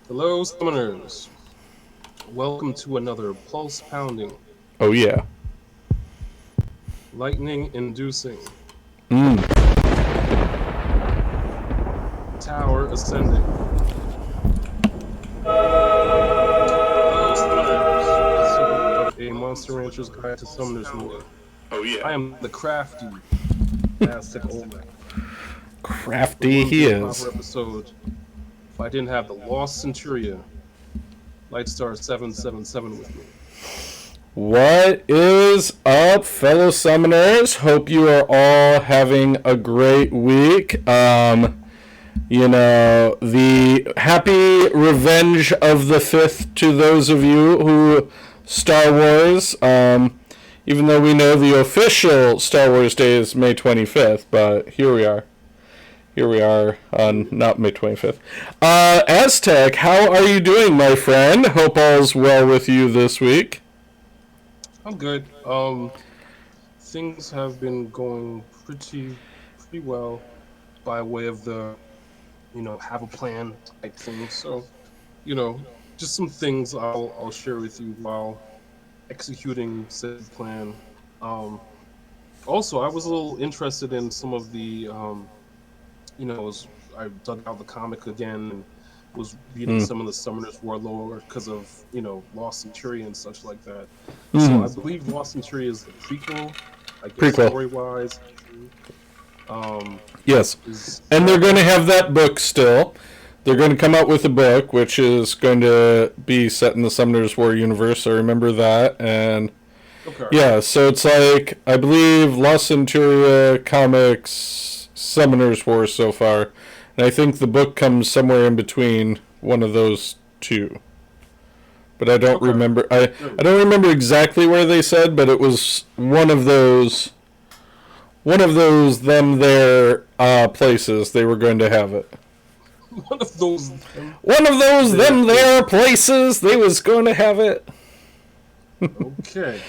Hello, summoners. Welcome to another pulse-pounding, Oh yeah. lightning-inducing, Mm. tower ascending. Hello, summoners. A Monster Rancher's Guide to Summoner's War. Oh yeah. I am the crafty AztecOlmec. Crafty It he wouldn't be a is. proper episode if I didn't have the Lost Centuria, Lightstar777 with me. What is up, fellow summoners? Hope you are all having a great week. The happy revenge of the 5th to those of you who Star Wars, even though we know the official Star Wars Day is May 25th, but here we are. Here we are on not May 25th. Aztec, how are you doing, my friend? Hope all's well with you this week. I'm good. Things have been going pretty well by way of the, have a plan type thing. So, just some things I'll share with you while executing said plan. Also, I was a little interested in some of the, I dug out the comic again and was reading some of the Summoners War lore because of, Lost Centuria and such like that. So I believe Lost Centuria is the prequel, I guess, story-wise. Yes, and they're going to have that book still. They're going to come out with a book, which is going to be set in the Summoners War universe. I remember that, and yeah, so it's like, I believe Lost Centuria comics, Summoners War so far, and I think the book comes somewhere in between one of those two. But I don't remember. I don't remember exactly where they said, but it was one of those them there places they were going to have it. One of those them there places they was going to have it. Okay.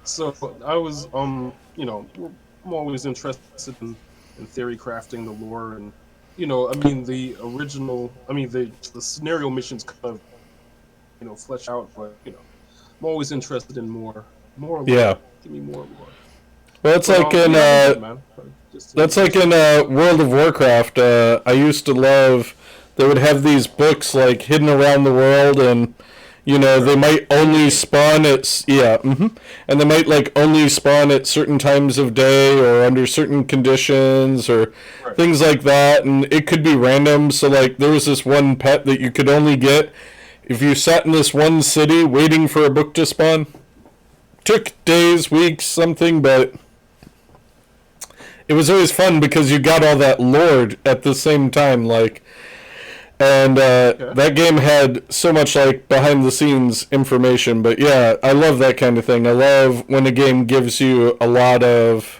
So I was I'm always interested in theory crafting the lore, and the original, the scenario missions kind of flesh out, but I'm always interested in more lore. Yeah. Give me more lore. Well, it's like in that's like in World of Warcraft. I used to love. They would have these books like hidden around the world, and they might only spawn at and they might like only spawn at certain times of day or under certain conditions or things like that, and it could be random. So like there was this one pet that you could only get if you sat in this one city waiting for a book to spawn. Took days, weeks, something, but it was always fun because you got all that lore at the same time, like, and that game had so much like behind the scenes information. But yeah, I love that kind of thing. I love when a game gives you a lot of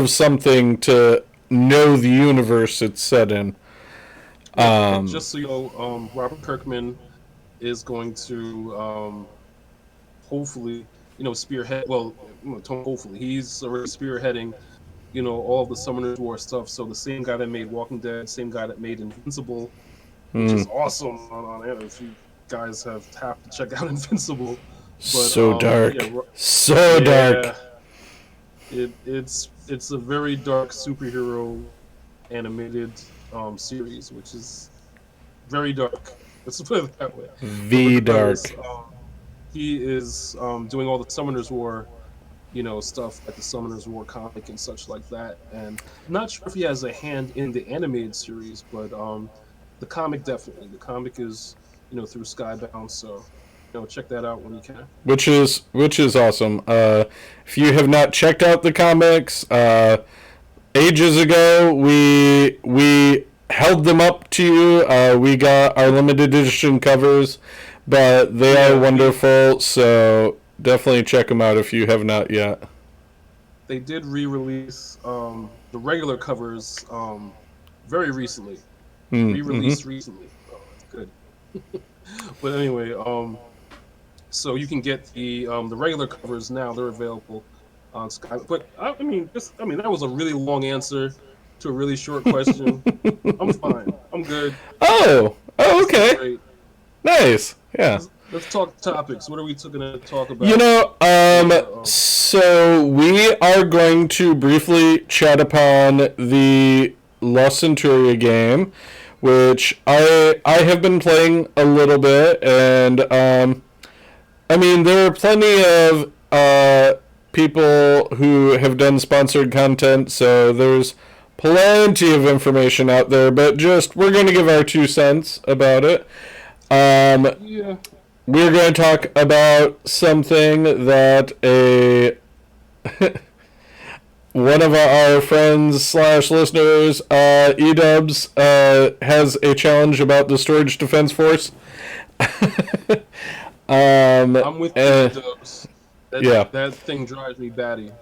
something to know the universe it's set in. Just so you know, Robert Kirkman is going to hopefully spearhead. Well, hopefully he's already spearheading. All of the Summoners War stuff. So the same guy that made Walking Dead, same guy that made Invincible, which is awesome on it. If you guys have to check out Invincible. But, so dark. So dark. It's a very dark superhero animated series, which is very dark. Let's put it that way. Dark. He is doing all the Summoners War stuff like the Summoners War comic and such like that. And I'm not sure if he has a hand in the animated series, but the comic definitely. The comic is, through Skybound, so check that out when you can. Which is awesome. If you have not checked out the comics, ages ago we held them up to you. We got our limited edition covers. but they Yeah, are wonderful. So definitely check them out if you have not yet. they did re-release the regular covers very recently. Mm-hmm. Re-released recently. Oh, that's good. But anyway, so you can get the regular covers now. They're available on Sky. But I mean, that was a really long answer to a really short question. I'm fine. I'm good. Oh, This is okay. great. Nice. Yeah. Let's talk topics. What are we going to talk You about know, for? so we are going to briefly chat upon the Lost Centuria game, which I have been playing a little bit, and I mean there are plenty of people who have done sponsored content, so there's plenty of information out there. But just we're going to give our 2 cents about it. Yeah. We're going to talk about something that a one of our friends slash listeners, Edubs, has a challenge about the Storage Defense Force. I'm with you, Dubs. Yeah. That thing drives me batty.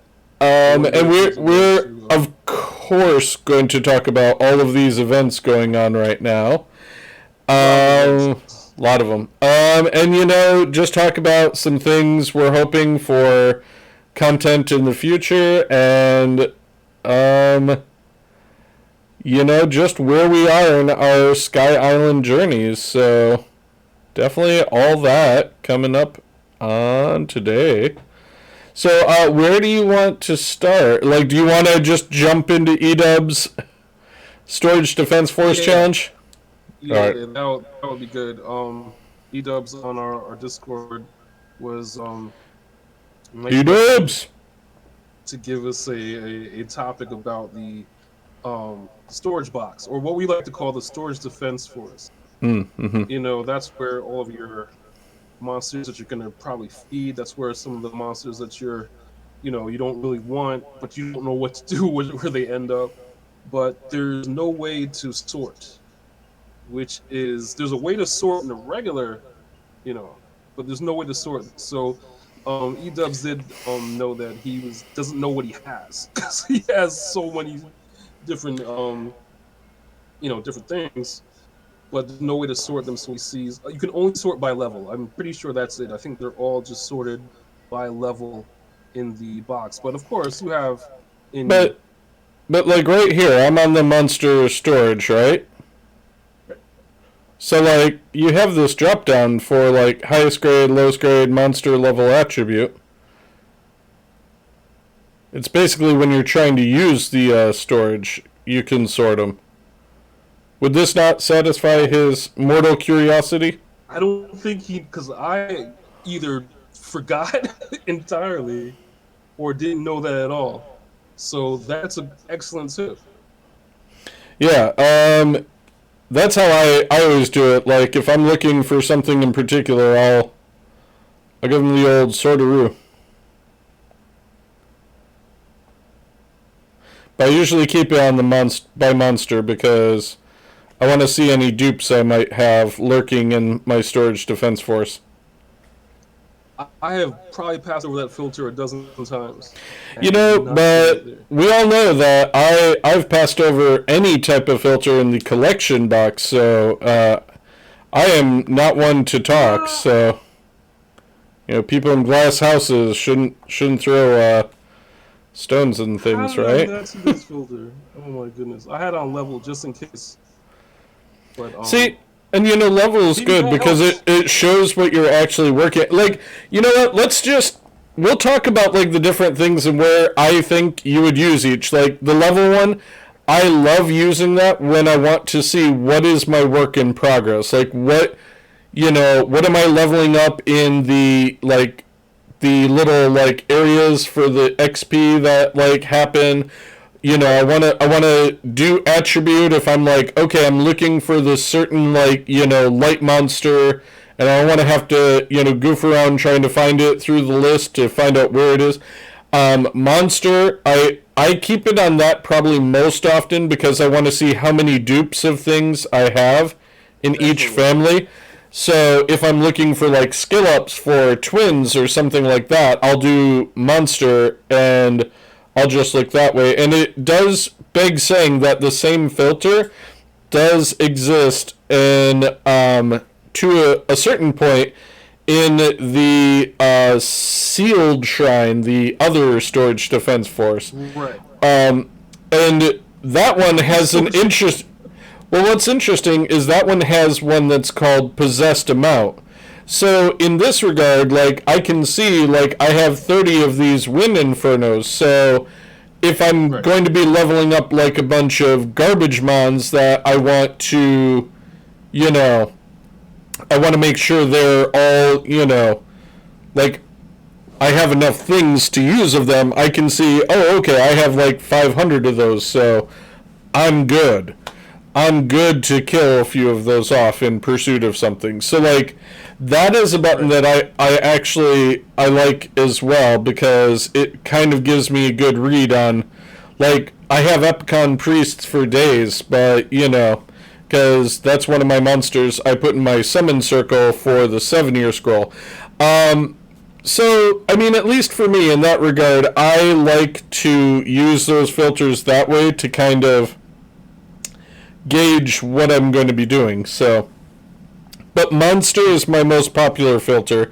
I And wonder if there's a way we're to. of course going to talk about all of these events going on right now. A lot of events. A lot of them. And just talk about some things we're hoping for content in the future, and just where we are in our Sky Island journeys. So definitely all that coming up on today. So where do you want to start? Like, do you want to just jump into Edub's Storage Defense Force Challenge? Yeah, right. that would be good. Edubs on our Discord was Edubs to give us a topic about the storage box, or what we like to call the Storage Defense Force. Mm-hmm. That's where all of your monsters that you're going to probably feed. That's where some of the monsters that you don't really want, but you don't know what to do where they end up. But there's no way to sort, there's a way to sort in the regular, but there's no way to sort. So Edubs did know that he doesn't know what he has, because he has so many different different things, but there's no way to sort them. So he sees you can only sort by level. I'm pretty sure that's it. I think they're all just sorted by level in the box. But of course you have But like right here, I'm on the monster storage, right? So like you have this drop down for like highest grade, lowest grade, monster level attribute. It's basically when you're trying to use the storage, you can sort them. Would this not satisfy his mortal curiosity? I don't think because I either forgot entirely or didn't know that at all. So that's an excellent tip. Yeah, that's how I always do it. Like if I'm looking for something in particular, I'll give him the old sorteroo. But I usually keep it on the by monster because I want to see any dupes I might have lurking in my Storage Defense Force. I have probably passed over that filter a dozen times. But we all know that I've passed over any type of filter in the collection box, so I am not one to talk. So people in glass houses shouldn't throw stones and things, right? That's this filter. Oh my goodness! I had on level just in case. But see. And level is good because it shows what you're actually working. Like, you know what? We'll talk about like the different things and where I think you would use each. Like the level one, I love using that when I want to see what is my work in progress. Like what am I leveling up in the little like areas for the XP that like happen. I wanna do attribute if I'm like, okay, I'm looking for this certain like, light monster, and I don't want to have to, goof around trying to find it through the list to find out where it is. Monster, I keep it on that probably most often because I want to see how many dupes of things I have in each family. So if I'm looking for like skill ups for twins or something like that, I'll do monster and I'll just look that way. And it does beg saying that the same filter does exist in to a certain point in the sealed shrine, the other storage defense force. Right. And that one has an interest. Well, what's interesting is that one has one that's called possessed amount. So in this regard, like I can see, like I have 30 of these wind infernos. So if I'm going to be leveling up like a bunch of garbage mons that I want to, you know, I want to make sure they're all, you know, like I have enough things to use of them. I can see, oh, okay, I have like 500 of those, so I'm good. I'm good to kill a few of those off in pursuit of something. So, like, that is a button that I like as well, because it kind of gives me a good read on, like, I have Epicon Priests for days, but, you know, because that's one of my monsters I put in my summon circle for the 7-year scroll. So, I mean, at least for me in that regard, I like to use those filters that way to kind of gauge what I'm going to be doing. So, but monster is my most popular filter.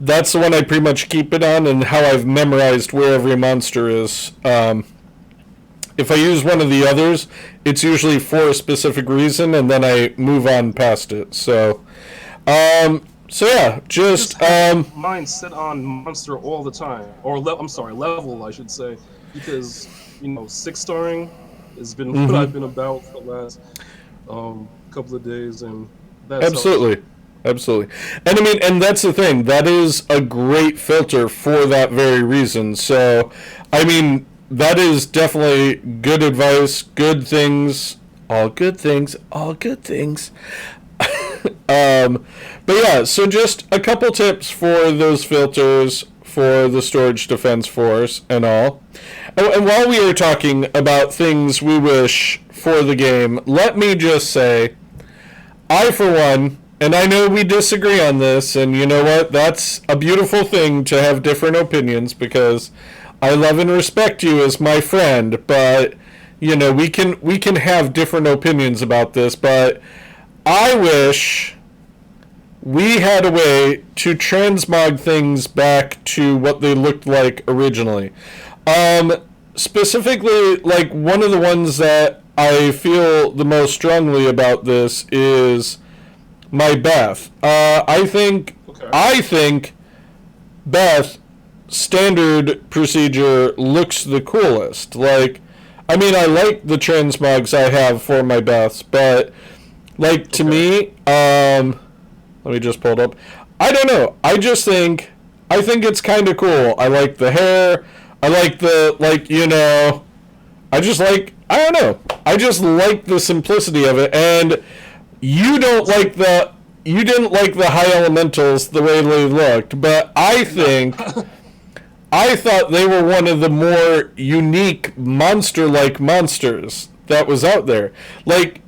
That's the one I pretty much keep it on, and how I've memorized where every monster is. If I use one of the others, it's usually for a specific reason, and then I move on past it. So yeah, just mine set on monster all the time, or level I should say, because 6-starring has been what I've been about for the last couple of days, and that's absolutely. And I mean, and that's the thing, that is a great filter for that very reason. So I mean, that is definitely good advice, good things, all good things. But yeah, so just a couple tips for those filters for the storage defense force and all. And while we are talking about things we wish for the game, let me just say, I for one, and I know we disagree on this, and you know what, that's a beautiful thing to have different opinions, because I love and respect you as my friend, but you know, we can have different opinions about this, but I wish we had a way to transmog things back to what they looked like originally. Specifically, like, one of the ones that I feel the most strongly about this is my Beth. I think Beth standard procedure looks the coolest. Like, I mean, I like the transmogs I have for my Beths, but like, to me, let me just pull it up. I don't know. I think it's kind of cool. I like the hair. I like the, like, you know, I don't know. I just like the simplicity of it. And you didn't like the high elementals the way they looked, but I thought they were one of the more unique monster-like monsters that was out there. Like,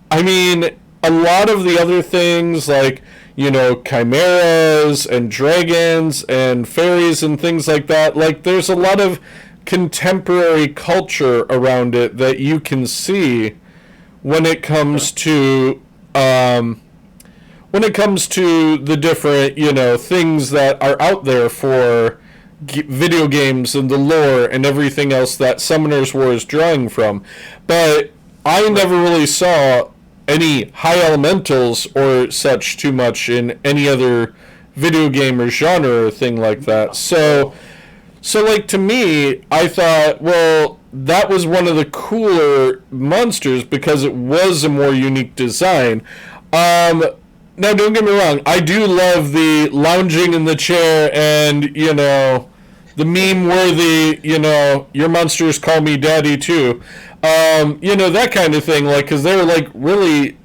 I mean, a lot of the other things, like, you know, chimeras and dragons and fairies and things like that, like, there's a lot of contemporary culture around it that you can see when it comes to the different, you know, things that are out there for video games and the lore and everything else that Summoner's War is drawing from. But I never really saw any high elementals or such too much in any other video game or genre or thing like that. So like, to me, I thought, well, that was one of the cooler monsters because it was a more unique design. Now, don't get me wrong, I do love the lounging in the chair and, you know, the meme-worthy, you know, your monsters call me daddy too. You know, that kind of thing, like, because they're, like, really,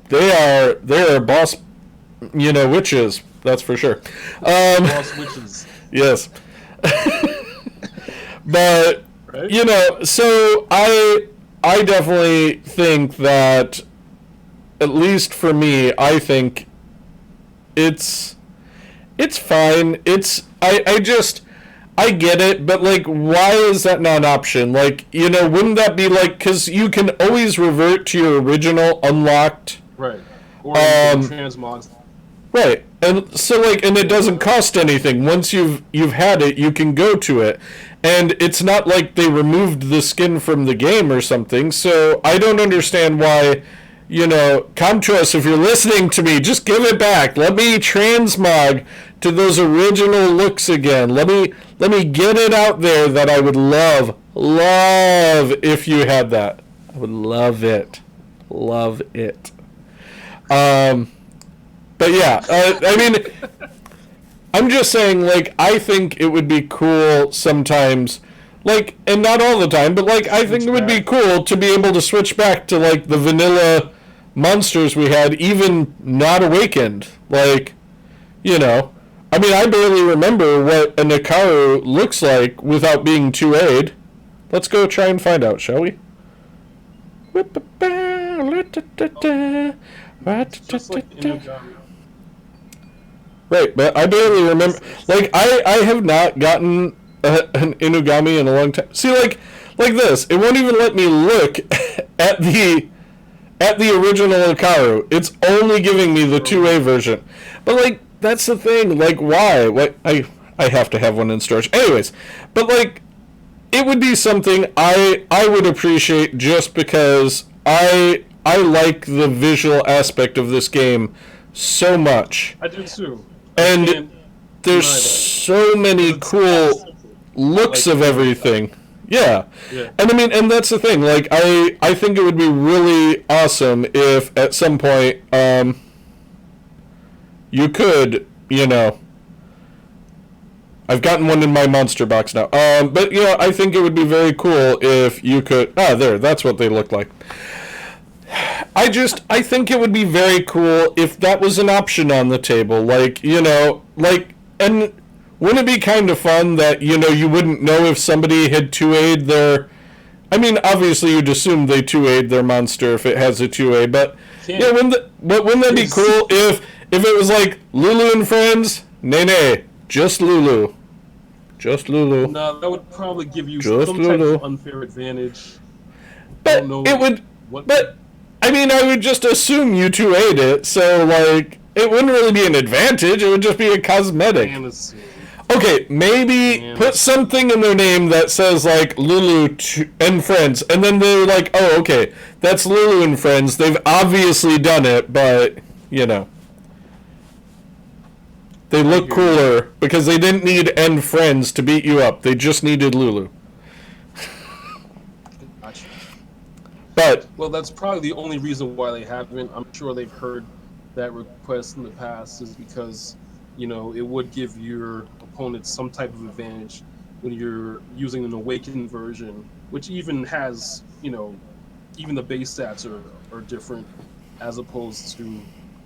they're boss, you know, witches, that's for sure. Boss witches. Yes. But, right? You know, so I definitely think that, at least for me, I think it's fine. I get it, but like, why is that not an option? Like, wouldn't that be like, because you can always revert to your original unlocked. Right. Or you can transmog. Right. And so like, and it doesn't cost anything. Once you've had it, you can go to it. And it's not like they removed the skin from the game or something. So I don't understand why, come to us if you're listening to me. Just give it back. Let me transmog to those original looks again. Let me get it out there that I would love if you had that. I would love it. Love it. But yeah, I mean, I'm just saying, like, I think it would be cool sometimes, like, and not all the time, but, like, I think it would be cool to be able to switch back to, like, the vanilla monsters we had, even not awakened. Like, I mean, I barely remember what a Nakaru looks like without being 2A'd. Let's go try and find out, shall we? Just like Inugami. Right, but I barely remember. Like, I have not gotten an Inugami in a long time. See, like this, it won't even let me look at the original Hikaru. It's only giving me the 2A version. But like, that's the thing. Like, why? What I have to have one in storage. Anyways, but like, it would be something I would appreciate just because I like the visual aspect of this game so much. I do too. And there's so many cool looks of everything. Yeah. And I mean, and that's the thing. Like, I think it would be really awesome if at some point you could, I've gotten one in my monster box now. But I think it would be very cool if you could. That's what they look like. I think it would be very cool if that was an option on the table. Like, and wouldn't it be kind of fun that, you wouldn't know if somebody had 2A'd their. I mean, obviously you'd assume they 2A'd their monster if it has a 2A, but wouldn't that be cool if it was like Lulu and friends? Nay, just Lulu. Just Lulu. No, that would probably give you some type of unfair advantage. But it would. But I mean, I would just assume you 2A'd it, so like it wouldn't really be an advantage. It would just be a cosmetic. Fantasy. Okay, maybe put something in their name that says like Lulu and friends, and then they're like, oh, okay, that's Lulu and friends. They've obviously done it, but they look cooler because they didn't need and friends to beat you up. They just needed Lulu. Gotcha. But well, that's probably the only reason why they haven't. I'm sure they've heard that request in the past is because it would give your opponent some type of advantage when you're using an awakened version, which even has even the base stats are different as opposed to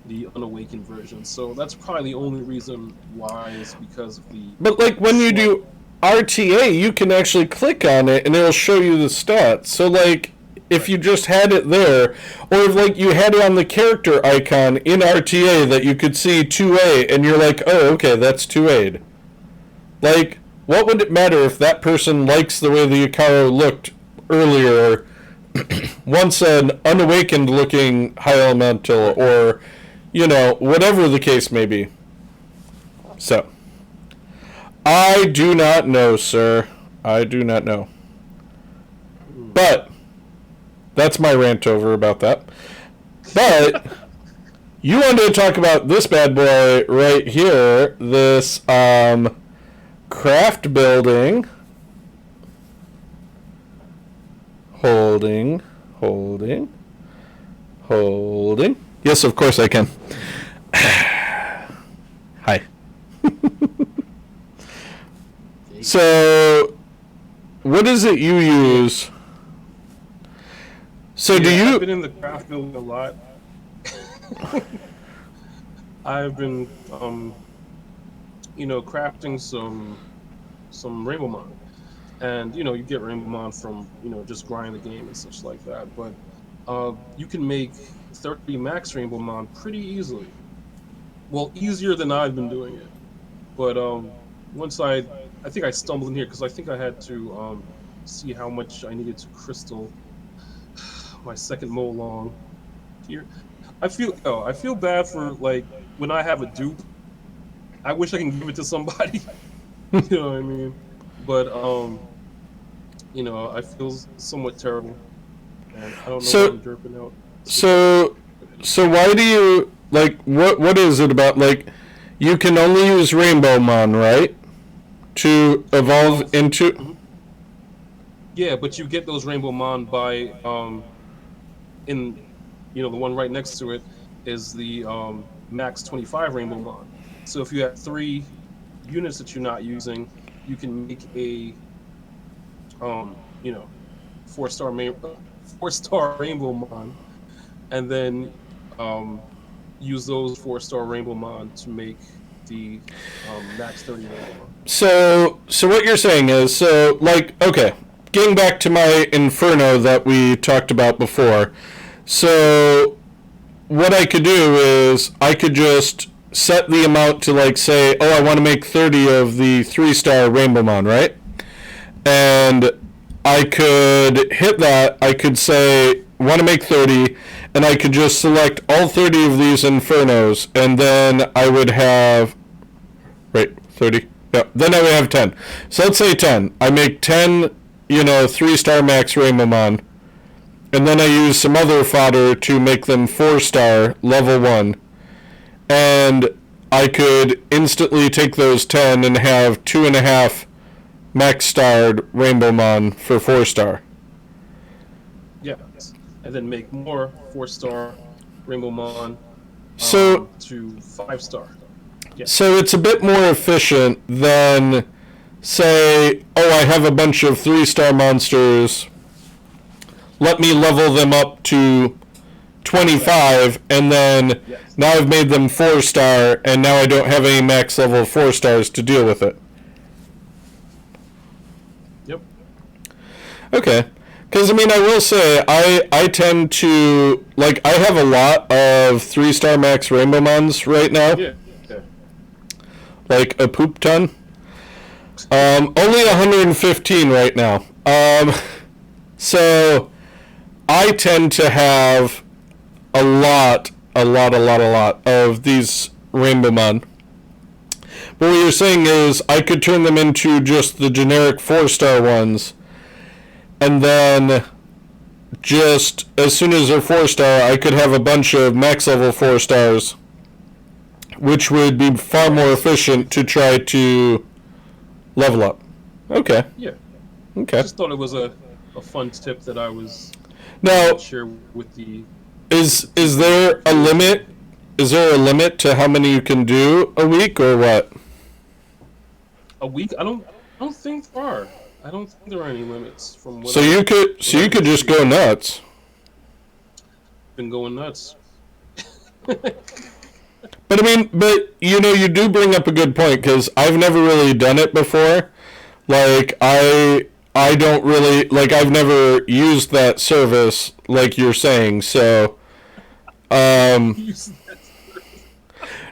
the unawakened version. So that's probably the only reason why is because of the. But like when you do RTA, you can actually click on it and it'll show you the stats. So like if you just had it there, or if like you had it on the character icon in RTA that you could see 2A and you're like, oh, okay, that's 2A'd. Like, what would it matter if that person likes the way the Hikaru looked earlier, or once an unawakened looking high elemental, or whatever the case may be. So, I do not know, sir. I do not know. But that's my rant over about that. But you wanted to talk about this bad boy right here, this craft building. Holding. Yes, of course I can. Hi. So, what is it you use? So do you? I've been in the craft building a lot. I've been, crafting some Rainbow Mon, and you get Rainbow Mon from just grinding the game and such like that. But you can make 30 max Rainbow Mon pretty easily well, easier than I've been doing it. But once I think I stumbled in here because I think I had to see how much I needed to crystal my second mole long here. I feel bad for like when I have a dupe. I wish I can give it to somebody. You know what I mean? But I feel somewhat terrible, and I don't know why So I'm derping out. so so why do you like what is it about like you can only use Rainbow Mon, right? To evolve into. Mhm. Yeah, but you get those Rainbow Mon by in the one right next to it is the max 25 Rainbow Mon. So if you have 3 units that you're not using, you can make a um you know 4-star Rainbow Mon, and then um use those 4-star Rainbow Mon to make the max 30 Rainbow Mon. So what you're saying is, so like, okay, getting back to my Inferno that we talked about before. So what I could do is I could just set the amount to like say, oh, I want to make 30 of the 3-star Rainbow Mon, right? And I could hit that. I could say want to make 30, and I could just select all 30 of these Infernos, and then I would have 30. Yeah, then I would have 10. So let's say 10. I make 10, 3-star max Rainbow Mon, and then I use some other fodder to make them 4-star level 1. And I could instantly take those 10 and have 2.5 max starred Rainbow Mon for 4-star. Yes, and then make more 4-star Rainbow Mon So to 5-star. Yeah. So it's a bit more efficient than, say, oh, I have a bunch of 3-star monsters. Let me level them up to 25, and then now I've made them 4-star, and now I don't have any max level 4-stars to deal with it. Yep. Okay. Because, I mean, I will say, I tend to, like, I have a lot of 3-star max Rainbow Mons right now. Yeah. Like a poop ton. Only 115 right now. So I tend to have a lot of these Rainbow Mon. But what you're saying is I could turn them into just the generic 4-star ones, and then just as soon as they're 4-star, I could have a bunch of max level 4-stars, which would be far more efficient to try to level up. Okay. Yeah. Okay. I just thought it was a fun tip that I was now share with the. Is there a limit? Is there a limit to how many you can do a week, or what? A week? I don't think there are. I don't think there are any limits from what. So you could just go nuts. Been going nuts. But I mean, you do bring up a good point, because I've never really done it before. Like, I don't really, like, I've never used that service, like you're saying, so, no,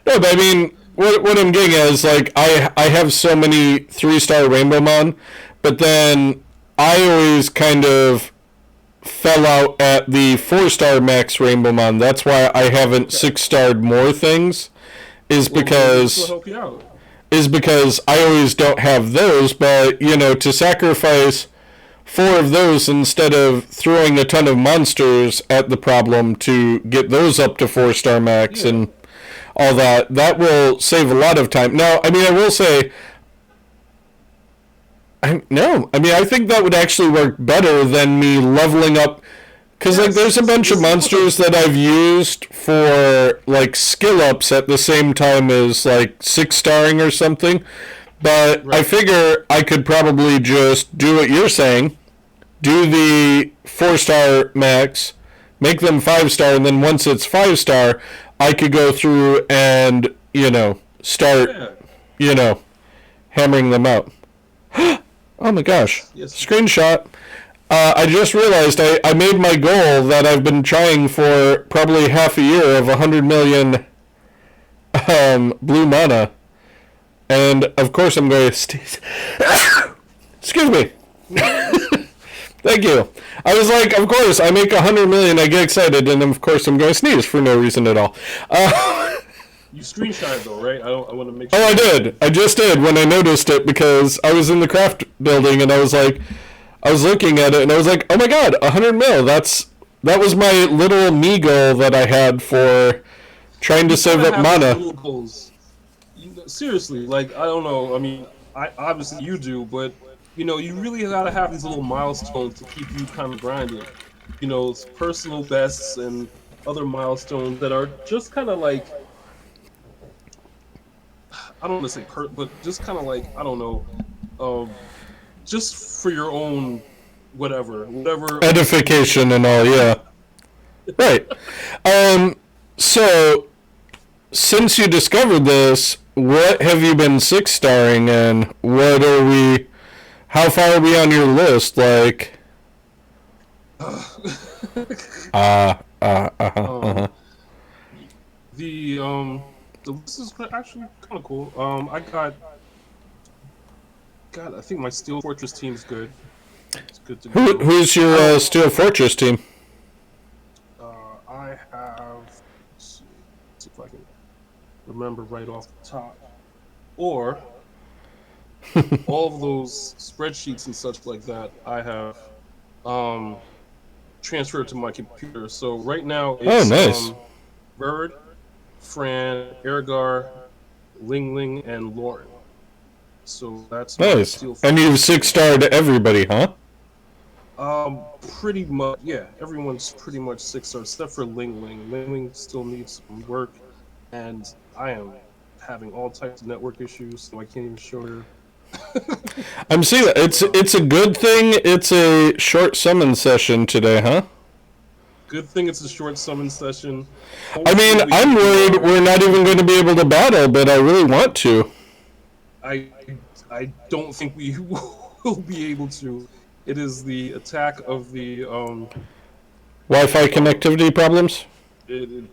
but I mean, what I'm getting at is, like, I have so many 3-star Rainbow Mon, but then I always kind of fell out at the 4-star max Rainbow Mon. That's why I haven't 6-starred more things. Is because I always don't have those. But to sacrifice 4 of those instead of throwing a ton of monsters at the problem to get those up to 4-star max and all that will save a lot of time. Now, I mean, I will say. I think that would actually work better than me leveling up, because like there's a bunch of monsters that I've used for like skill ups at the same time as like 6-starring or something, but I figure I could probably just do what you're saying, do the 4-star max, make them 5-star, and then once it's 5-star, I could go through and start hammering them out. Oh my gosh. Yes. Screenshot. I just realized I made my goal that I've been trying for probably half a year of 100 million blue mana, and of course I'm going to sneeze. Excuse me. Thank you. I was like, of course, I make 100 million, I get excited, and of course I'm going to sneeze for no reason at all. You screenshot it though, right? I want to make sure. Oh, I did. I just did when I noticed it because I was in the craft building and I was looking at it and I was like, oh my god, 100 mil. That was my little me goal that I had for trying to save up mana. Little goals. Seriously, like I don't know. I mean, obviously you do, but you really gotta have these little milestones to keep you kind of grinding. It's personal bests and other milestones that are just kind of like, I don't want to say but just kind of like, I don't know, just for your own whatever edification and all, yeah. Right. So since you discovered this, what have you been 6-starring and how far are we on your list? Like the list is actually kind of cool. I think my Steel Fortress team's good. It's good to go. Who's your Steel Fortress team? I have. Let's see if I can remember right off the top, or all of those spreadsheets and such like that. I have transferred to my computer. So right now it's nice. Bird, Fran, Ergar, Ling Ling, and Lauren. So that's nice. And you've 6-starred everybody, huh? Pretty much, yeah. Everyone's pretty much 6-star except for Ling Ling. Ling Ling still needs some work, and I am having all types of network issues, so I can't even show her. I'm seeing that. It's a good thing it's a short summon session today, huh? Good thing it's a short summon session. I mean, I'm worried we're not even going to be able to battle, but I really want to. I don't think we will be able to. It is the attack of the Wi-Fi connectivity problems? I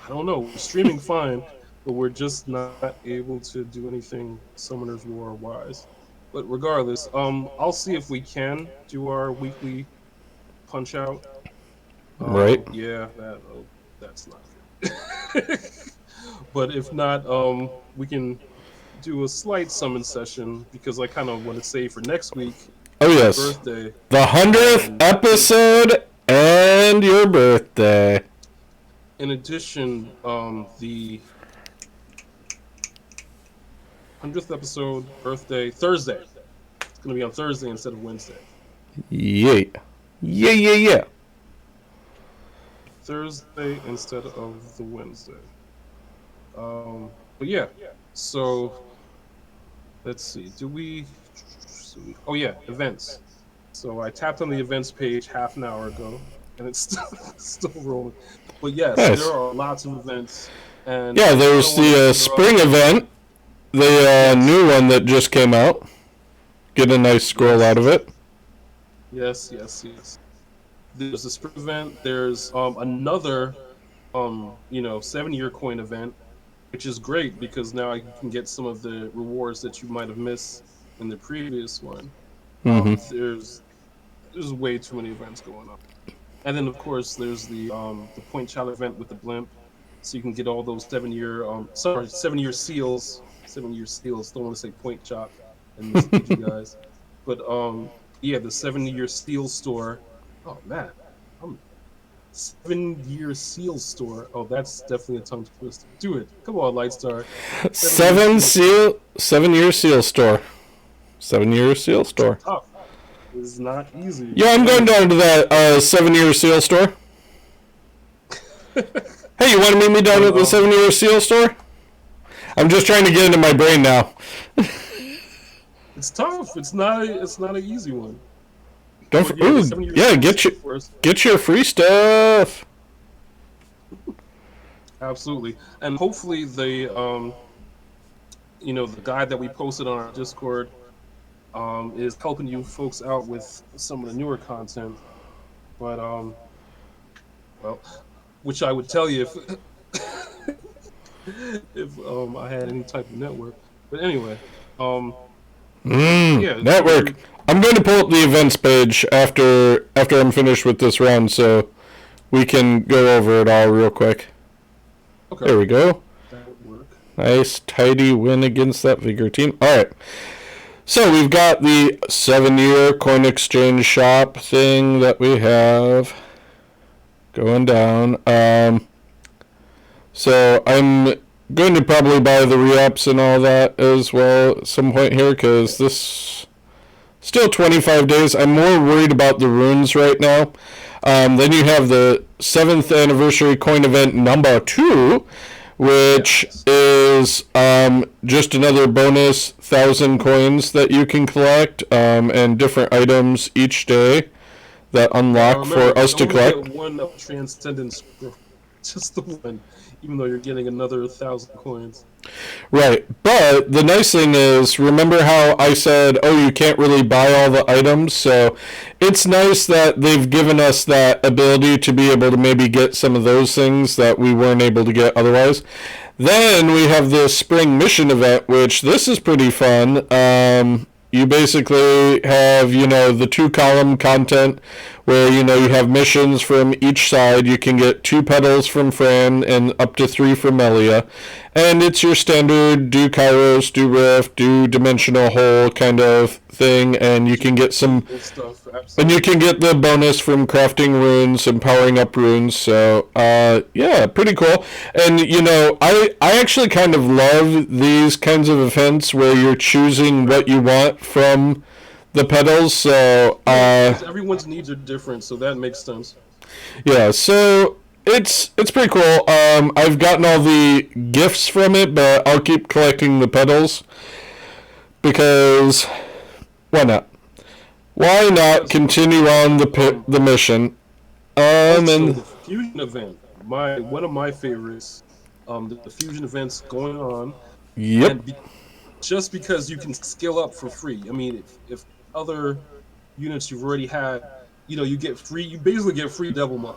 don't know. We're streaming fine, but we're just not able to do anything Summoners War wise. But regardless, I'll see if we can do our weekly punch out. Right. Yeah, that's not good. But if not, we can do a slight summon session because I kind of want to save for next week. Oh yes, birthday. The 100th episode and your birthday. In addition, the 100th episode, birthday, Thursday. It's gonna be on Thursday instead of Wednesday. Yeah. Thursday instead of the Wednesday. But yeah, so let's see. Oh yeah, events. So I tapped on the events page half an hour ago, and it's still rolling. But yes, nice. There are lots of events. And yeah, there's the spring event, the new one that just came out. Get a nice scroll out of it. Yes. There's the spring event. There's another, 7-year coin event, which is great because now I can get some of the rewards that you might have missed in the previous one. Mm-hmm. There's way too many events going on, and then of course there's the point child event with the blimp, so you can get all those 7-year seals. 7-year seals. Don't want to say point chop and mislead you guys, but the 7-year seal store. Oh man, 7-year seal store. Oh, that's definitely a tongue twister. Do it. Come on, Lightstar. 7-year seal store. 7-year seal store. It's tough. It's not easy. Yeah, I'm going down to that 7-year seal store. Hey, you want to meet me down at the 7-year seal store? I'm just trying to get into my brain now. It's tough. It's not an easy one. Get your free stuff. Absolutely, and hopefully the the guide that we posted on our Discord is helping you folks out with some of the newer content. But which I would tell you if if I had any type of network. But anyway, yeah, Network. I'm going to pull up the events page after I'm finished with this round, so we can go over it all real quick. okay, there we go. That would work. Nice, tidy win against that Vigor team. All right. So we've got the 7-year coin exchange shop thing that we have going down. So I'm going to probably buy the re-ups and all that as well at some point here, because this still 25 days. I'm more worried about the runes right now. Then you have the 7th anniversary coin event number 2, which is just another bonus 1,000 coins that you can collect, and different items each day that unlock for us to collect. Get one of Transcendence, just the one, even though you're getting another 1,000 coins. Right, but the nice thing is, remember how I said, oh, you can't really buy all the items? So it's nice that they've given us that ability to be able to maybe get some of those things that we weren't able to get otherwise. Then we have this spring mission event, which this is pretty fun. You basically have, the 2-column content where, you have missions from each side. You can get 2 petals from Fran and up to 3 from Melia. And it's your standard do Kairos, do Rift, do Dimensional Hole kind of thing. And you can get some stuff. And you can get the bonus from crafting runes and powering up runes. So, yeah, pretty cool. And, I actually kind of love these kinds of events where you're choosing what you want from the petals. So, everyone's needs are different, so that makes sense. Yeah, so it's pretty cool. I've gotten all the gifts from it, but I'll keep collecting the petals because why not? Why not continue on the mission? And the fusion event, one of my favorites. The fusion events going on. Yep. And just because you can skill up for free. I mean, if other units you've already had, you get free. You basically get free devil mod.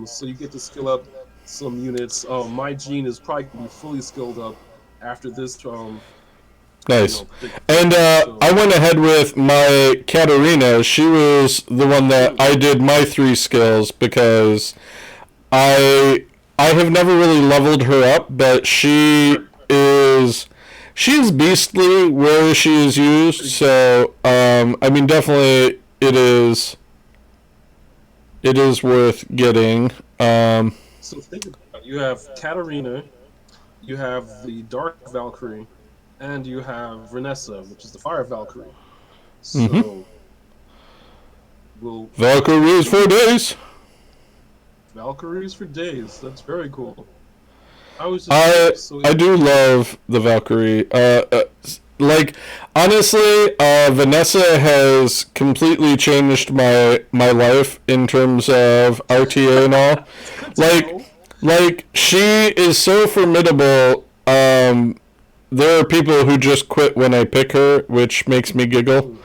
So you get to skill up some units. My Gene is probably gonna be fully skilled up after this. Nice. And I went ahead with my Katarina. She was the one that I did my 3 skills because I have never really leveled her up, but she's beastly where she is used. So I mean, definitely it is worth getting. So think about it. You have Katarina, you have the Dark Valkyrie, and you have Vanessa, which is the Fire Valkyrie. So Valkyries for days. Valkyries for days. That's very cool. I do love the Valkyrie. Honestly, Vanessa has completely changed my life in terms of RTA and all. Like she is so formidable. There are people who just quit when I pick her, which makes me giggle.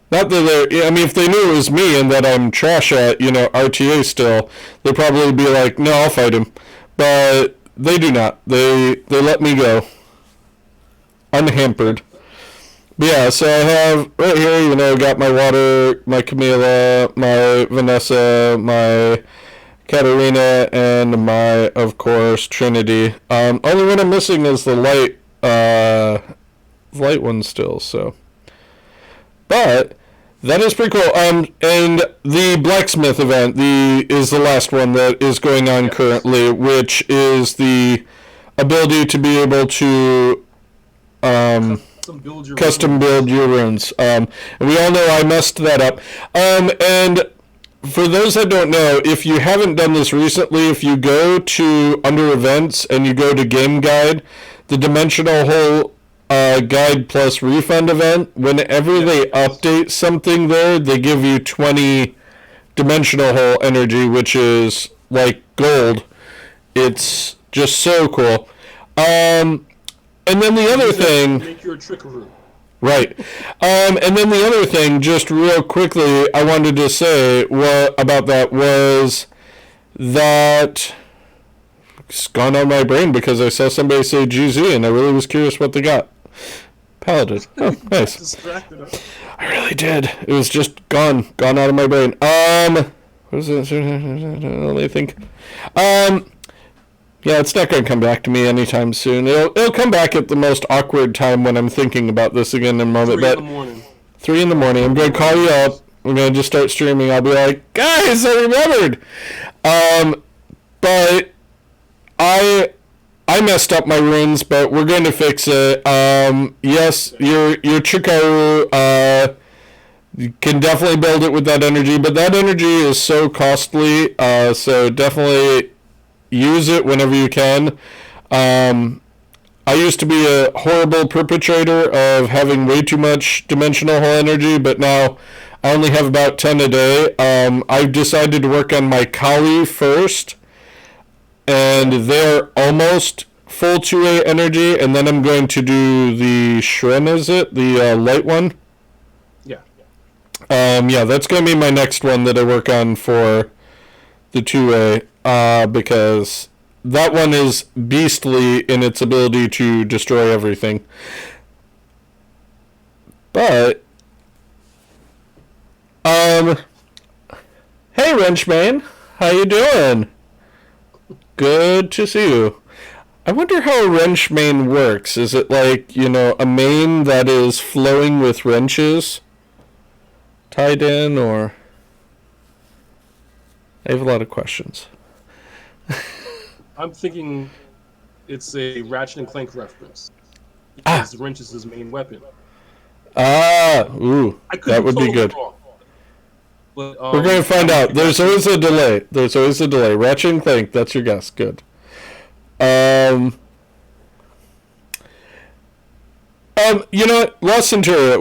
Not that if they knew it was me and that I'm trash at, RTA still, they'd probably be like, no, I'll fight him. But they do not. They let me go. Unhampered. But yeah, so I have right here, got my Water, my Camila, my Vanessa, my Katarina, and my, of course, Trinity. Only one I'm missing is the light one still, so. But that is pretty cool. And the blacksmith event is the last one that is going on currently, which is the ability to be able to custom build your runes. And we all know I messed that up. And for those that don't know, if you haven't done this recently, if you go to under events and you go to game guide, the Dimensional Hole guide plus refund event, whenever they update something there, they give you 20 Dimensional Hole energy, which is like gold. It's just so cool. And then the other thing, make your trickaroo. Right. And then the other thing, just real quickly, I wanted to say about that was that it's gone out of my brain because I saw somebody say GZ and I really was curious what they got. Paladin. Oh, nice. Distracted. I really did. It was just gone out of my brain. What was it? Let me think. Yeah, it's not going to come back to me anytime soon. It'll come back at the most awkward time when I'm thinking about this again in a moment. 3 in the morning. 3 in the morning. I'm going to call you up. We're going to just start streaming. I'll be like, guys, I remembered. But I messed up my runes, but we're going to fix it. Yes, your Chikaru, you can definitely build it with that energy, but that energy is so costly, so definitely use it whenever you can. I used to be a horrible perpetrator of having way too much dimensional hole energy, but now I only have about 10 a day. I've decided to work on my Kali first, and they're almost full 2A energy, and then I'm going to do the Shren, is it? The light one? Yeah. Yeah, that's going to be my next one that I work on for the 2A. Because that one is beastly in its ability to destroy everything. But, hey Wrenchman, how you doing? Good to see you. I wonder how a wrench main works. Is it like, a main that is flowing with wrenches tied in, or... I have a lot of questions. I'm thinking it's a Ratchet and Clank reference. Because the wrench is his main weapon. Ooh, that would be good. Wrong. But, we're going to find out. There's always a delay. Ratchet and Clank, that's your guess. Good. You know what? Lost Centuria.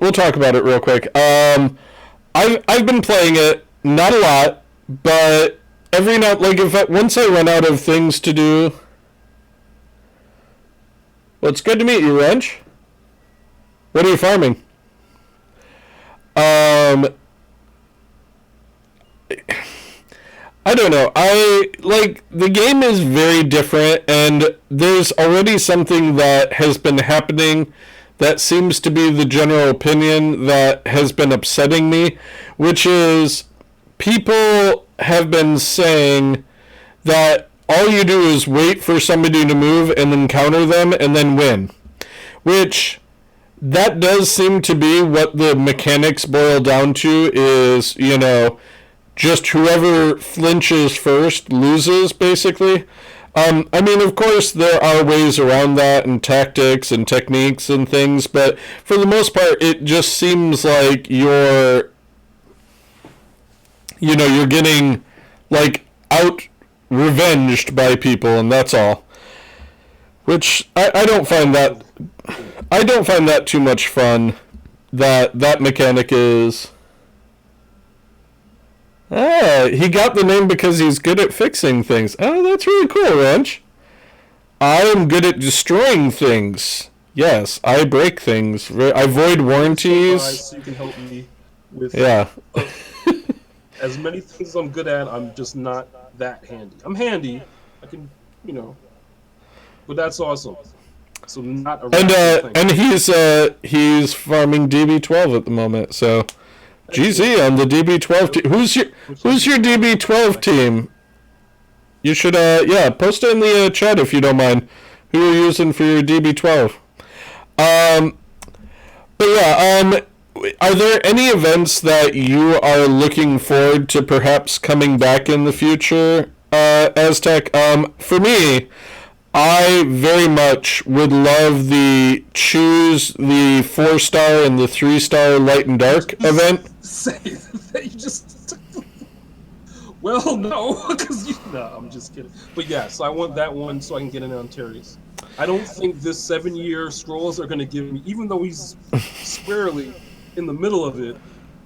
We'll talk about it real quick. I've been playing it, not a lot, but every night, once I run out of things to do. Well, it's good to meet you, Wrench. What are you farming? I don't know. The game is very different, and there's already something that has been happening that seems to be the general opinion that has been upsetting me, which is people have been saying that all you do is wait for somebody to move and then counter them and then win. Which, that does seem to be what the mechanics boil down to is, just whoever flinches first loses, basically. I mean, of course, there are ways around that and tactics and techniques and things, but for the most part, it just seems like you're getting, out revenged by people, and that's all. Which, I don't find that too much fun, that mechanic is... he got the name because he's good at fixing things. Oh, that's really cool, Wrench. I am good at destroying things. Yes, I break things. I void warranties. So you can help me with as many things as I'm good at. I'm just not that handy. I'm handy. I can, but that's awesome. So not a and he's farming DB12 at the moment. So. GZ on the DB12 team. Who's your DB12 team? You should post it in the chat if you don't mind. Who you're using for your DB12? Are there any events that you are looking forward to perhaps coming back in the future, Aztec? For me, I very much would love the choose the 4-star and the 3-star light and dark event. Say that you just. Well, no, because I'm just kidding. But yeah, so I want that one so I can get in on Terry's. I don't think this 7-year scrolls are going to give me, even though he's squarely in the middle of it.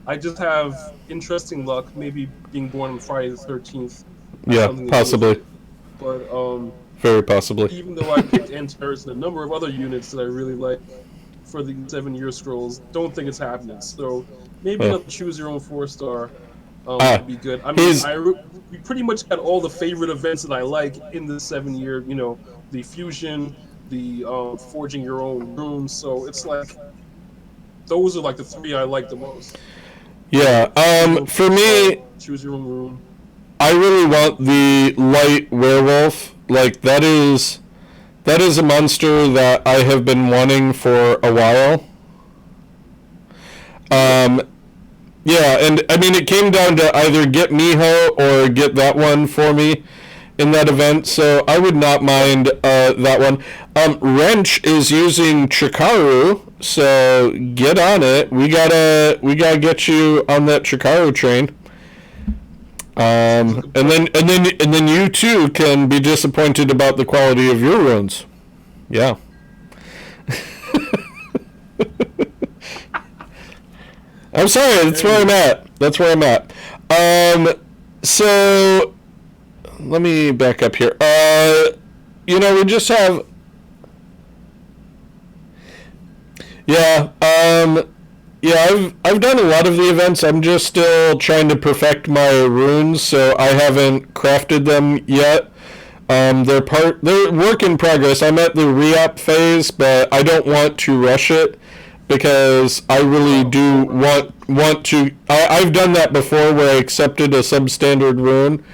I just have interesting luck, maybe being born on Friday the 13th. Yeah, possibly. But very possibly. Even though I picked Antares and a number of other units that I really like for the 7-year scrolls, don't think it's happening. So maybe another choose your own 4-star. would be good. I mean, we pretty much got all the favorite events that I like in the 7 year. You know, the fusion, the forging your own runes. So it's like those are like the three I like the most. Yeah. For me, choose your own rune. I really want the light werewolf. Like that is a monster that I have been wanting for a while. Yeah, and I mean it came down to either get Miho or get that one for me in that event, so I would not mind that one. Wrench is using Chikaru, so get on it. We gotta get you on that Chikaru train. And then you too can be disappointed about the quality of your runes. Yeah. I'm sorry. That's where I'm at. So let me back up here. We just have. Yeah. I've done a lot of the events. I'm just still trying to perfect my runes, so I haven't crafted them yet. They're work in progress. I'm at the re-up phase, but I don't want to rush it because I really do want to. I've done that before where I accepted a substandard rune,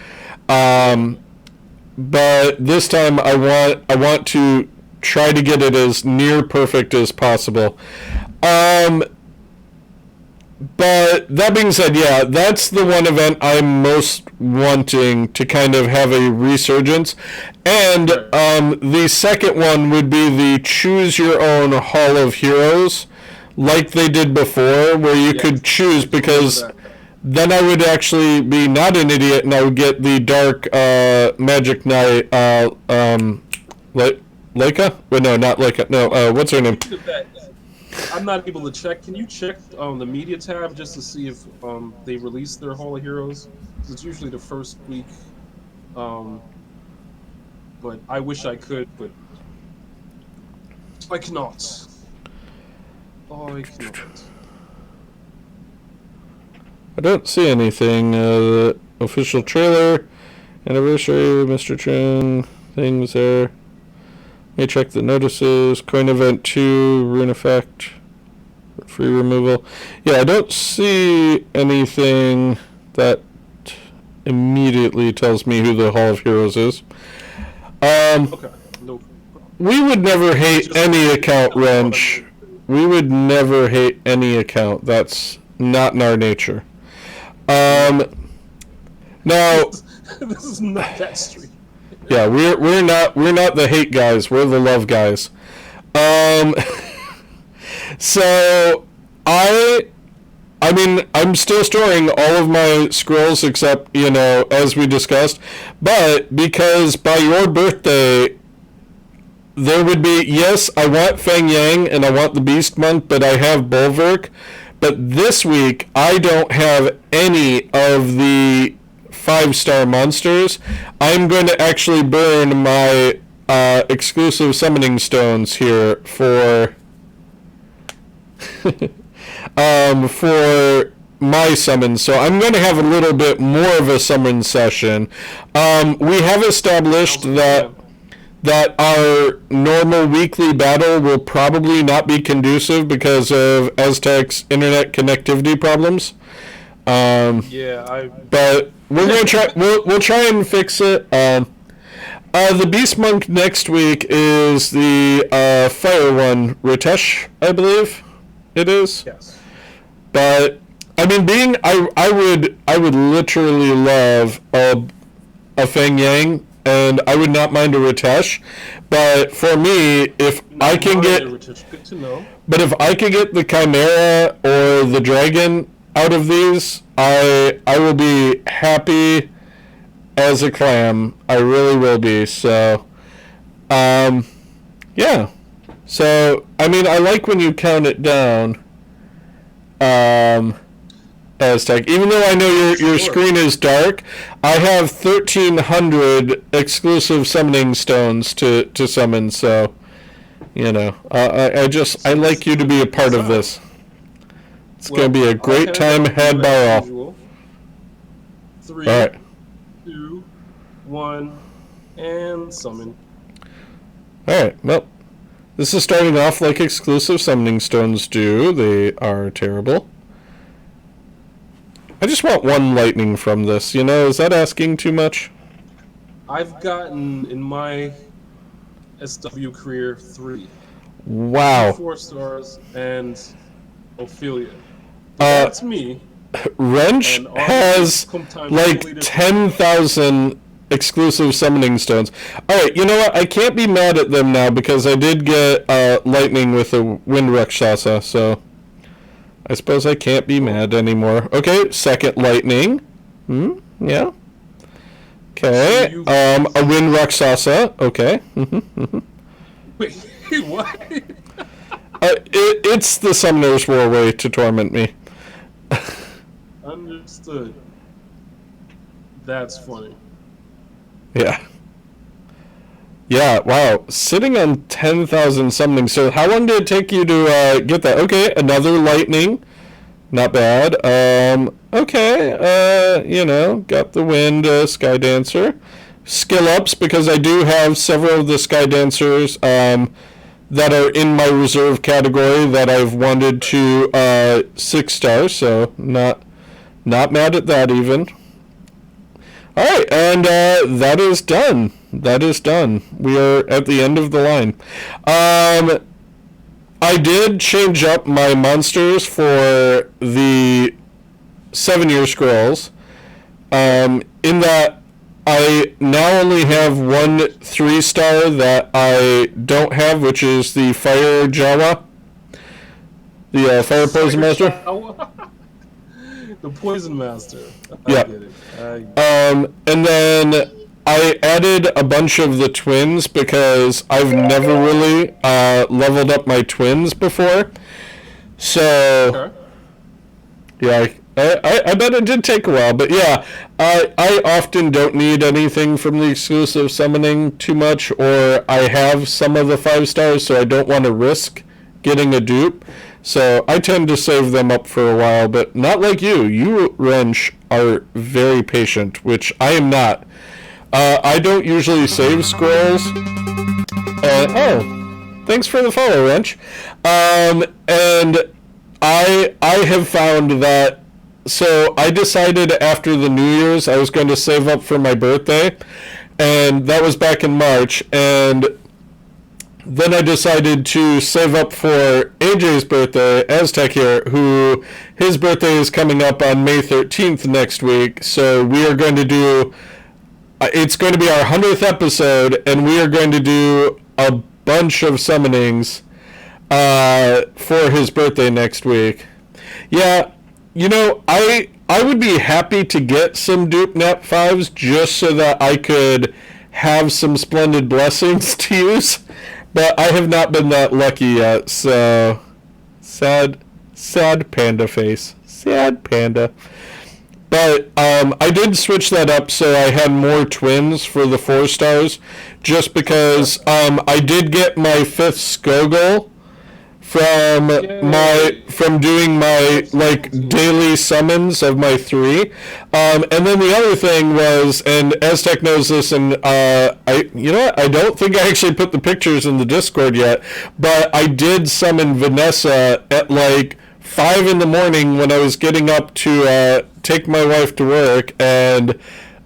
but this time I want to try to get it as near perfect as possible. But that being said, yeah, that's the one event I'm most wanting to kind of have a resurgence. And the second one would be the Choose Your Own Hall of Heroes, like they did before, where you could choose, because then I would actually be not an idiot and I would get the Dark Magic Knight, Leica? Wait, no, not Leica. No, what's her name? I'm not able to check. Can you check the media tab just to see if they released their Hall of Heroes? It's usually the first week. But I wish I could, but I cannot. Oh, I cannot. I don't see anything. The official trailer, anniversary, Mr. Chen, things there. Let me check the notices. Coin event 2, rune effect, free removal. Yeah, I don't see anything that immediately tells me who the Hall of Heroes is. Okay. No. We would never hate any account, Wrench. We would never hate any account. That's not in our nature. Now, this is not that street. Yeah, we're not the hate guys. We're the love guys. So I mean, I'm still storing all of my scrolls except, as we discussed. But because by your birthday, there would be, yes, I want Feng Yang and I want the Beast Monk, but I have Bulwark. But this week, I don't have any of the 5-star monsters. I'm going to actually burn my exclusive summoning stones here for for my summons. So I'm going to have a little bit more of a summon session. We have established that our normal weekly battle will probably not be conducive because of Aztec's internet connectivity problems. But we're gonna try. We'll try and fix it. The Beast Monk next week is the Fire one, Ritesh, I believe it is. Yes. But I mean, I would literally love a Feng Yang, and I would not mind a Ritesh. But for me, if I can get, good to know. But if I could get the Chimera or the Dragon out of these, I will be happy as a clam. I really will be. So, yeah. So, I mean, I like when you count it down, Aztec. Even though I know your screen is dark, I have 1,300 exclusive summoning stones to summon. So, I like you to be a part of this. It's going to be a great time had by all. All Three, right. 2, 1, and summon. All right. Well, this is starting off like exclusive summoning stones do. They are terrible. I just want one lightning from this. Is that asking too much? I've gotten in my SW career 3. Two Wow. 4 stars and Ophelia. Uh, That's me. Wrench And has like 10,000 exclusive summoning stones. Alright, you know what? I can't be mad at them now because I did get lightning with a Wind Rakshasa, so I suppose I can't be mad anymore. Okay, second lightning. Yeah. Okay. A Wind Rakshasa. Okay. Wait, what? It's the Summoner's War way to torment me. Understood. That's funny. Yeah. Yeah, wow. Sitting on 10,000 summoning. So how long did it take you to get that? Okay, another lightning. Not bad. Okay, got the wind Sky Dancer. Skill ups, because I do have several of the Sky Dancers that are in my reserve category that I've wanted to 6 stars, so not mad at that even. Alright, and that is done. That is done. We are at the end of the line. I did change up my monsters for the 7-year scrolls. In that I now only have one 3-star that I don't have, which is the Fire Jawa. The Fire Poison Master. The Poison Master. Yeah. Get it. And then I added a bunch of the twins because I've never really leveled up my twins before. So, yeah, I bet it did take a while. But yeah, I often don't need anything from the exclusive summoning too much, or I have some of the 5 stars, so I don't want to risk getting a dupe. So I tend to save them up for a while, but not like you. You, Wrench, are very patient, which I am not. I don't usually save scrolls. Thanks for the follow, Wrench. And I have found that, so I decided after the New Year's I was going to save up for my birthday, and that was back in March, and then I decided to save up for AJ's birthday, Aztec here, who his birthday is coming up on May 13th next week, so we are going to do, it's going to be our 100th episode, and we are going to do a bunch of summonings for his birthday next week. Yeah, I would be happy to get some dupe Nat 5s just so that I could have some splendid blessings to use. But I have not been that lucky yet, so sad panda face. Sad panda. But I did switch that up so I had more twins for the 4 stars, just because I did get my 5th Skogul from doing my daily summons of my 3, and then the other thing was, and Aztec knows this, and I don't think I actually put the pictures in the Discord yet, but I did summon Vanessa at 5 in the morning when I was getting up to take my wife to work, and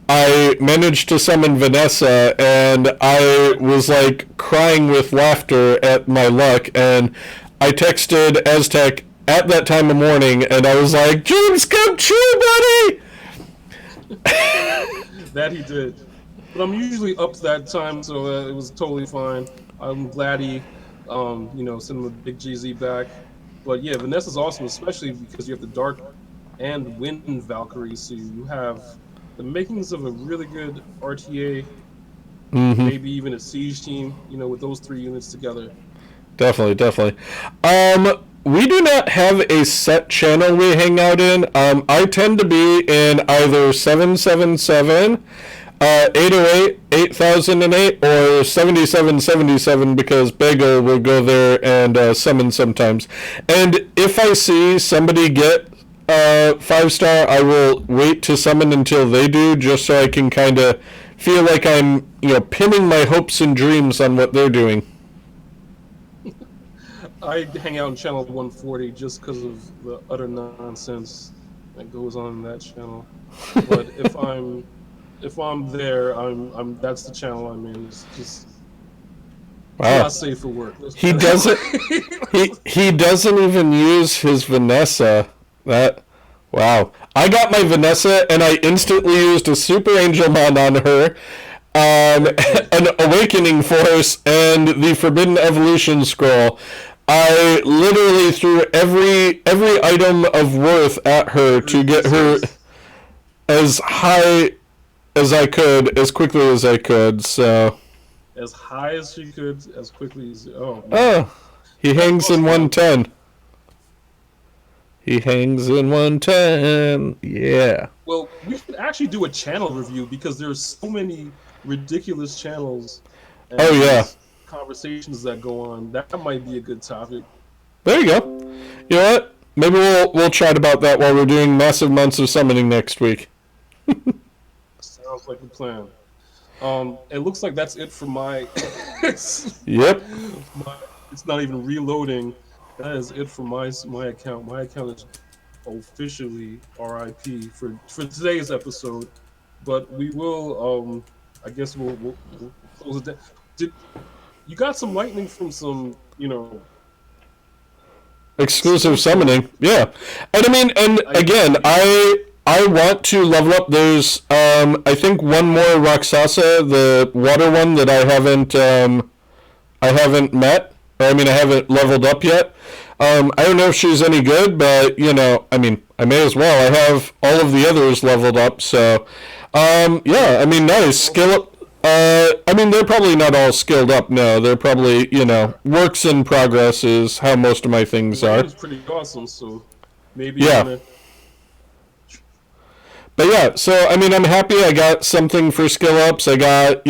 I managed to summon Vanessa, and I was crying with laughter at my luck, and I texted Aztec at that time of morning, and I was like, "Dreams come true, buddy!" That he did. But I'm usually up to that time, so it was totally fine. I'm glad he, sent the big GZ back. But yeah, Vanessa's awesome, especially because you have the Dark and Wind Valkyrie, so you have the makings of a really good RTA, maybe even a siege team, with those 3 units together. Definitely. We do not have a set channel we hang out in. I tend to be in either 777, 808, 8008, or 7777 because Bagel will go there and summon sometimes. And if I see somebody get 5-star, I will wait to summon until they do, just so I can kind of feel like I'm, pinning my hopes and dreams on what they're doing. I hang out in channel 140 just because of the utter nonsense that goes on in that channel. But if I'm there, that's the channel I'm in. It's just not safe for work. He doesn't he doesn't even use his Vanessa. Wow. I got my Vanessa and I instantly used a Super Angel Mon on her. An Awakening Force and the Forbidden Evolution Scroll. I literally threw every item of worth at her to get her as high as I could, as quickly as I could, so... As high as she could, as quickly as... He hangs in 110. He hangs in 110, yeah. Well, we should actually do a channel review, because there's so many ridiculous channels. And conversations that go on. That might be a good topic. There you go. You know what? Maybe we'll chat about that while we're doing massive months of summoning next week. Sounds like a plan. It looks like that's it for my... Yep. It's not even reloading. That is it for my account. My account is officially RIP for today's episode. But we will, I guess we'll close it down. You got some lightning from some, exclusive summoning, yeah. And I mean, and again, I want to level up. There's, I think one more Rakshasa, the water one that I haven't met. I mean, I haven't leveled up yet. I don't know if she's any good, but I mean, I may as well. I have all of the others leveled up, so yeah. I mean, nice skill up. I mean, they're probably not all skilled up. No, they're probably, works in progress is how most of my things are. It's pretty awesome, so maybe. Yeah. But yeah, so I mean, I'm happy I got something for skill ups. I got,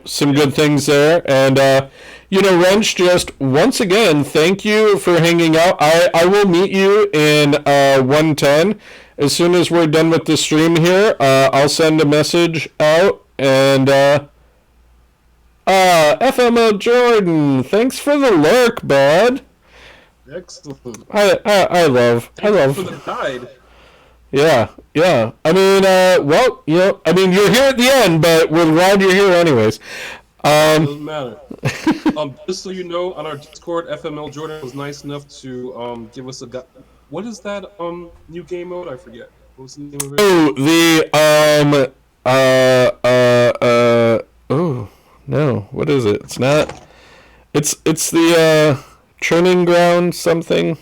some good things there. And, Wrench, just once again, thank you for hanging out. I will meet you in 110. As soon as we're done with the stream here, I'll send a message out. And, FMO Jordan, thanks for the lurk, bud. Excellent. I love. For the guide. Yeah. I mean, you're here at the end, but we're glad you're here anyways. Doesn't matter. Just so you know, on our Discord, FML Jordan was nice enough to give us a what is that new game mode? I forget. What was the name of it? Oh, no, what is it? It's not. It's the training ground something.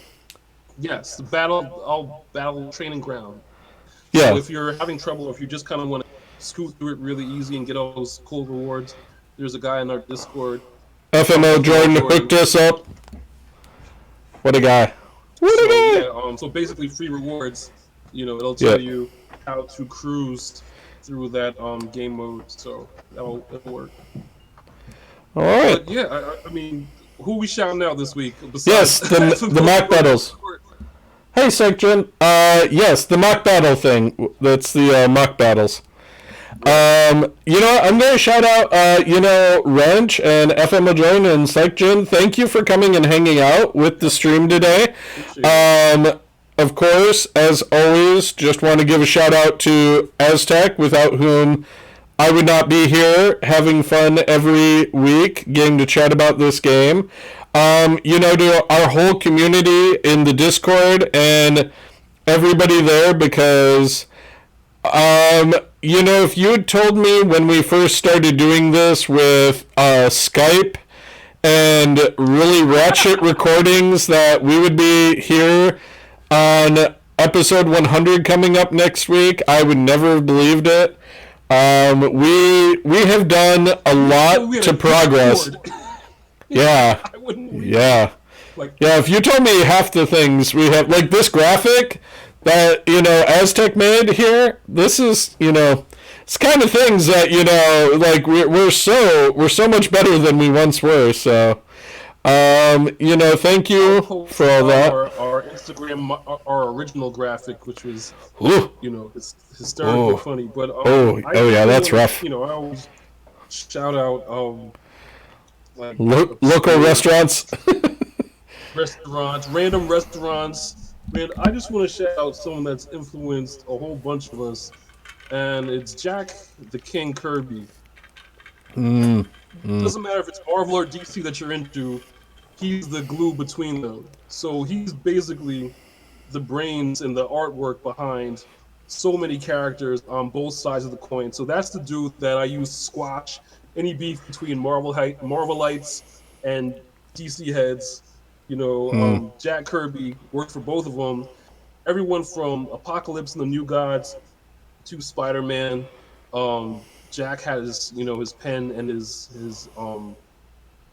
Yes, the battle training ground. Yeah. So if you're having trouble, or if you just kind of want to scoot through it really easy and get all those cool rewards, there's a guy in our Discord. FMO Jordan hooked us up. What a guy. Yeah, so basically free rewards. It'll tell you how to cruise through that game mode. So that'll work. All right. But yeah, I mean, who we shouting out this week? Yes, the mock battles. Hey, Section. Yes, the mock battle thing. That's the mock battles. I'm going to shout out, Wrench and FMO Jordan and Psychgen. Thank you for coming and hanging out with the stream today. Of course, as always, just want to give a shout out to Aztec, without whom I would not be here having fun every week, getting to chat about this game. To our whole community in the Discord and everybody there, because, if you had told me when we first started doing this with Skype and really ratchet recordings that we would be here on episode 100 coming up next week, I would never have believed it. We have done a lot to progress. Yeah. Yeah. If you told me half the things we have, like this graphic that, Aztec made here, this is, it's kind of things that, like we're so much better than we once were. So, Thank I'll you post for all that. our Instagram, our original graphic, which was, Ooh, it's hysterically oh, funny. But I oh yeah, definitely that's want to, rough. I always shout out like Local obscure restaurants. restaurants, random restaurants. Man, I just want to shout out someone that's influenced a whole bunch of us, and it's Jack the King Kirby. mm, Doesn't matter if it's Marvel or DC that you're into, he's the glue between them. So he's basically the brains and the artwork behind so many characters on both sides of the coin. So that's the dude that I use to squash any beef between Marvelites and DC heads. mm. Jack Kirby worked for both of them. Everyone from Apocalypse and the New Gods to Spider Man. Jack had his pen and his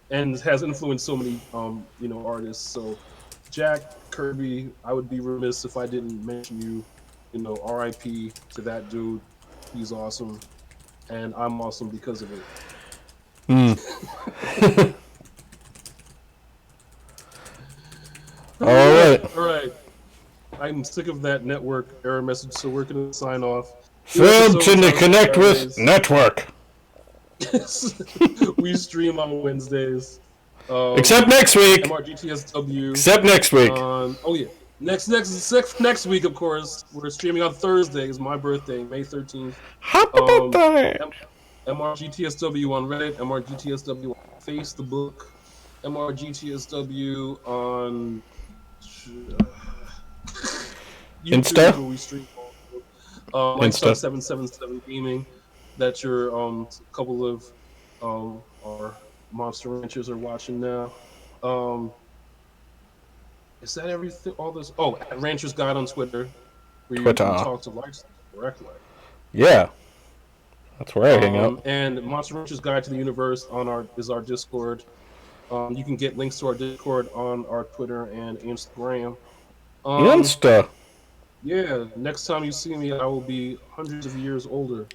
and has influenced so many artists. So Jack Kirby, I would be remiss if I didn't mention you. R.I.P. to that dude. He's awesome, and I'm awesome because of it. Mm. All right. All right. I'm sick of that network error message, so we're gonna sign off. New Failed episodes to on connect with Saturdays. network. We stream on Wednesdays. Except next week. MRGTSW. Except next week. Oh yeah, next week, of course, we're streaming on Thursdays. My birthday, May 13th. Happy birthday. MRGTSW on Reddit, MRGTSW on Facebook, MRGTSW on YouTube, Insta? where we stream Lightstar777 Gaming. That your couple of our Monster Ranchers are watching now. Is that everything? All this? Oh, at Ranchers Guide on Twitter, where you can talk to Lightstar directly. Yeah, that's where I hang out. And Monster Ranchers Guide to the Universe is our Discord. You can get links to our Discord on our Twitter and Instagram. Insta. Yeah, next time you see me, I will be hundreds of years older.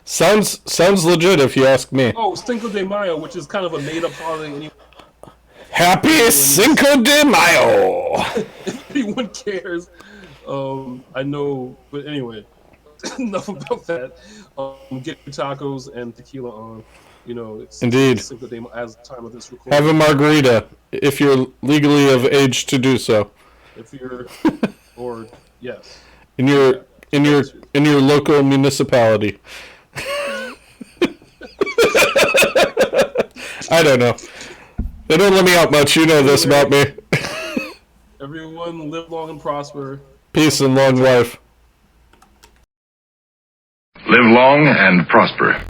Sounds legit if you ask me. Oh, Cinco de Mayo, which is kind of a made-up holiday. Anyway. Happy Cinco de Mayo. If anyone cares, I know. But anyway, enough about that. Get your tacos and tequila on. It's Indeed. Cinco de Mayo as the time of this recording. Have a margarita if you're legally of age to do so. If you're, or yes, in your local municipality. I don't know. They don't let me out much. You know this about me. Everyone live long and prosper. Peace and long life. Live long and prosper.